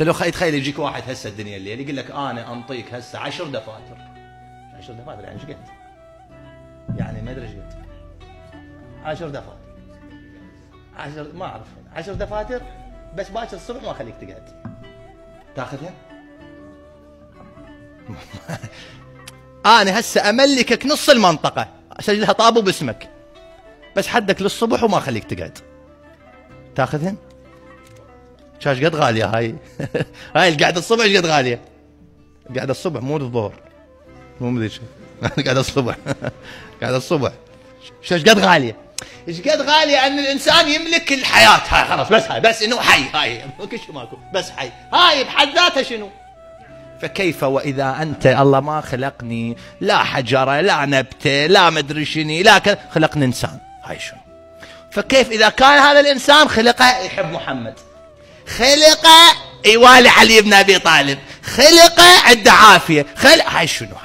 انت لو تخيل يجيك واحد هسه الدنيا الليل يقول لك انا انطيك هسه 10 دفاتر. 10 دفاتر يعني ايش قد؟ يعني ما ادري ايش قد. 10 دفاتر. 10 ما اعرف 10 دفاتر بس باكر الصبح ما اخليك تقعد. تاخذها؟ انا هسه املكك نص المنطقة، اسجلها طابو باسمك. بس حدك للصبح وما اخليك تقعد. تاخذهن؟ شاش قد غالية هاي. هاي القعدة الصبح ايش قد غالية؟ القعدة الصبح مو الظهر. مو مدري شو. القعدة الصبح. القعدة الصبح. شاش قد غالية؟ ايش قد غالية ان الانسان يملك الحياة. هاي خلاص بس هاي بس انه حي. هاي كل شيء ماكو بس حي. هاي بحد ذاتها شنو؟ فكيف واذا انت الله ما خلقني لا حجرة لا نبتة لا مدري شني لا كذا، خلقني انسان. هاي شنو؟ فكيف اذا كان هذا الانسان خلقه يحب محمد، خلقه يوالي علي بن ابي طالب، خلقه عنده عافيه، هاي شنو؟